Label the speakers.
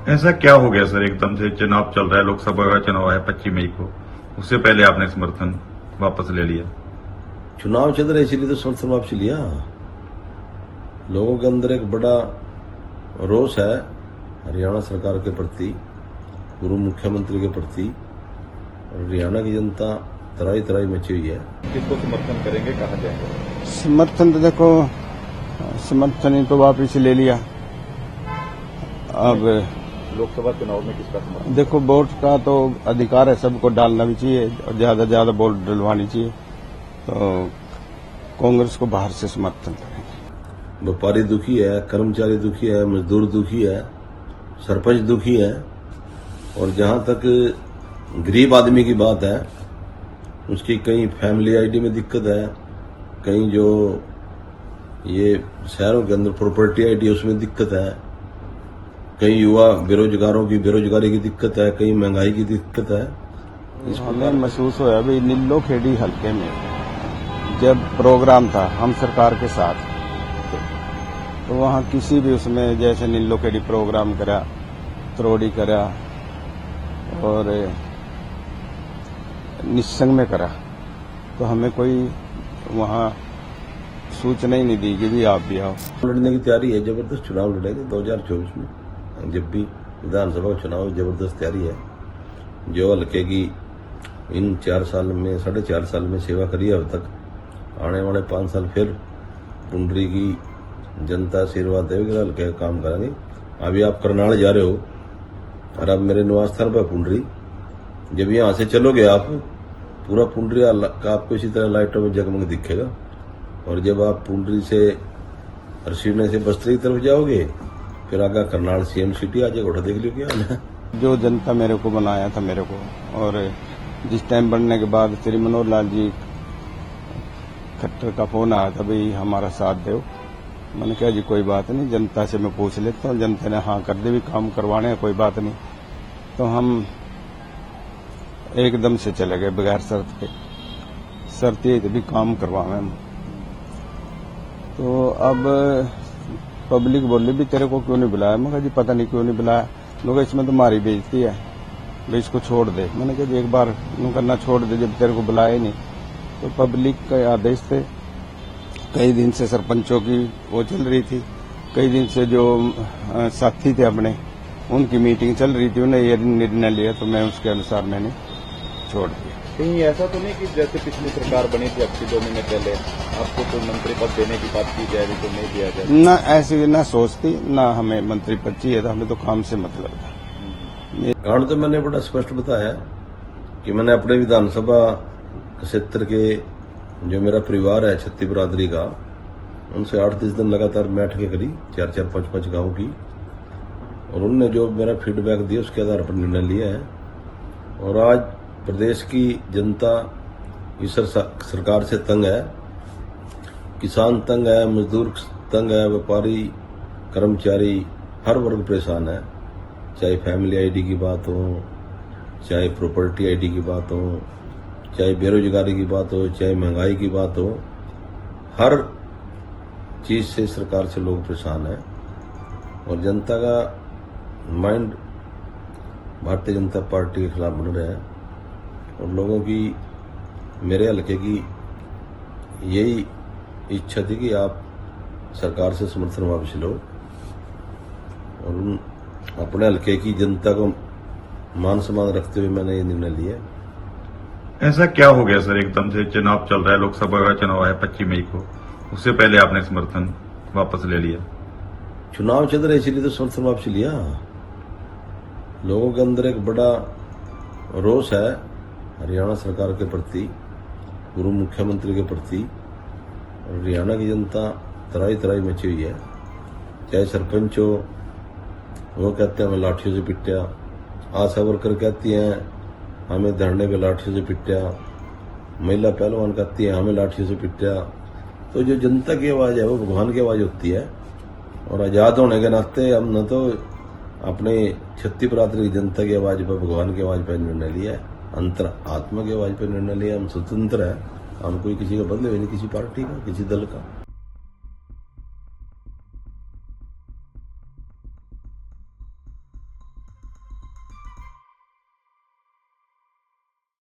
Speaker 1: ऐसा क्या हो गया सर, एकदम से चुनाव चल रहा है, लोकसभा का चुनाव है 25 मई को, उससे पहले आपने समर्थन वापस ले लिया?
Speaker 2: चुनाव चल रहा है इसीलिए तो समर्थन वापस लिया। लोगों के अंदर एक बड़ा रोष है हरियाणा सरकार के प्रति, पूर्व मुख्यमंत्री के प्रति, और हरियाणा की जनता तराई तराई मची हुई है।
Speaker 1: किसको समर्थन करेंगे, कहाँ जाएंगे?
Speaker 3: समर्थन तो देखो, समर्थन ही तो वापिस ले लिया। अब
Speaker 1: लोकसभा चुनाव में किसका समर्थन?
Speaker 3: देखो, वोट का तो अधिकार है, सबको डालना भी चाहिए और ज्यादा ज्यादा वोट डलवानी चाहिए। तो कांग्रेस को बाहर से समर्थन करेंगे।
Speaker 2: व्यापारी दुखी है, कर्मचारी दुखी है, मजदूर दुखी है, सरपंच दुखी है, और जहां तक गरीब आदमी की बात है, उसकी कहीं फैमिली आईडी में दिक्कत है, कहीं जो ये शहरों के अंदर प्रॉपर्टी आईडी है उसमें दिक्कत है, कई युवा बेरोजगारों की बेरोजगारी की दिक्कत है, कई महंगाई की दिक्कत है।
Speaker 3: हमें महसूस होया भी नीलो खेड़ी हल्के में जब प्रोग्राम था हम सरकार के साथ, तो वहाँ किसी भी उसमें जैसे नीलो खेड़ी प्रोग्राम करा, त्रोड़ी करा और निस्संग में करा, तो हमें कोई वहाँ सूचना ही नहीं दी कि भी आप भी आओ।
Speaker 2: लड़ने की तैयारी है, जबरदस्त चुनाव लड़ेंगे 2024 में। जब भी विधानसभा चुनाव जबरदस्त तैयारी है। जो हल्के की इन 4 साल में 4.5 साल में सेवा करी है अब तक, आने वाले 5 साल फिर पुंडरी की जनता आशीर्वाद देगी, हल्के काम करेंगे। अभी आप करनाल जा रहे हो और अब मेरे निवास स्थान पर पुंडरी, जब यहाँ से चलोगे आप, पूरा पुंडरी आपको इसी तरह लाइटों में जगमग दिखेगा। और जब आप पुंडरी से हरसिवने से बस्ती की तरफ जाओगे, फिर आगे करनाल सीएम सिटी आज घोड़ा देख लियो क्या।
Speaker 3: जो जनता मेरे को बनाया था मेरे को, और जिस टाइम बनने के बाद श्री मनोहर लाल जी खट्टर का फोन आया था, भाई हमारा साथ दो। मैंने कहा जी कोई बात नहीं, जनता से मैं पूछ लेता हूँ। जनता ने हाँ कर दे, भी काम करवाने हैं, कोई बात नहीं। तो हम एकदम से चले गए बगैर शर्त के। शर्त ये थी भी काम करवावे हम। तो अब पब्लिक बोली भी तेरे को क्यों नहीं बुलाया? मैं कहा जी पता नहीं क्यों नहीं बुलाया। लोग इसमें तो मारी बेइज्जती है, भाई इसको छोड़ दे। मैंने कहा जी एक बार करना छोड़ दे, जब तेरे को बुलाया ही नहीं। तो पब्लिक के आदेश थे, कई दिन से सरपंचों की वो चल रही थी, कई दिन से जो साथी थे अपने, उनकी मीटिंग चल रही थी, उन्हें ये निर्णय लिया, तो मैं उसके अनुसार मैंने छोड़ दिया।
Speaker 1: कहीं ऐसा तो नहीं कि जैसे पिछली सरकार बनी थी अब से 2 महीने पहले आपको कोई मंत्री पद देने की बात की जाए तो नहीं दिया जाए?
Speaker 3: ना ऐसी ना सोचती, ना हमें मंत्री पद चाहिए था, हमें तो काम से मतलब था।
Speaker 2: कारण तो मैंने बड़ा स्पष्ट बताया कि मैंने अपने विधानसभा क्षेत्र के जो मेरा परिवार है छत्ती बिरादरी का, उनसे 8-10 दिन लगातार बैठकें करी, 4-4, 5-5 गाँव की, और उनने जो मेरा फीडबैक दिया उसके आधार पर निर्णय लिया है। और आज प्रदेश की जनता इस सरकार से तंग है, किसान तंग है, मजदूर तंग है, व्यापारी, कर्मचारी, हर वर्ग परेशान है। चाहे फैमिली आईडी की बात हो, चाहे प्रॉपर्टी आईडी की बात हो, चाहे बेरोजगारी की बात हो, चाहे महंगाई की बात हो, हर चीज से सरकार से लोग परेशान है। और जनता का माइंड भारतीय जनता पार्टी के खिलाफ बन रहा है। और लोगों की, मेरे हल्के की यही इच्छा थी कि आप सरकार से समर्थन वापस लो, और अपने हल्के की जनता को मान सम्मान रखते हुए मैंने ये निर्णय लिया।
Speaker 1: ऐसा क्या हो गया सर, एकदम से चुनाव चल रहा है, लोकसभा का चुनाव है 25 मई को, उससे पहले आपने समर्थन वापस ले लिया?
Speaker 2: चुनाव चल रहा है इसीलिए तो समर्थन वापस लिया। लोगों के अंदर एक बड़ा रोष है हरियाणा सरकार के प्रति, पूर्व मुख्यमंत्री के प्रति, और हरियाणा की जनता तराई तराई मची हुई है। चाहे सरपंच हो, वो कहते हैं हमें लाठियों से पिटया, आशा वर्कर कहती हैं हमें धरने पे लाठियों से पिटया, महिला पहलवान कहती है हमें लाठियों से पिटया। तो जो जनता की आवाज है वो भगवान की आवाज होती है। और आजाद होने के नाते हम न तो अपने छत्ती बिरादरी की जनता की आवाज पर, भगवान की आवाज पर निर्णय लिया है, अंतर आत्मा की आवाज पर निर्णय लिया। हम स्वतंत्र है, हम कोई किसी का बदले नहीं, किसी पार्टी का, किसी दल का।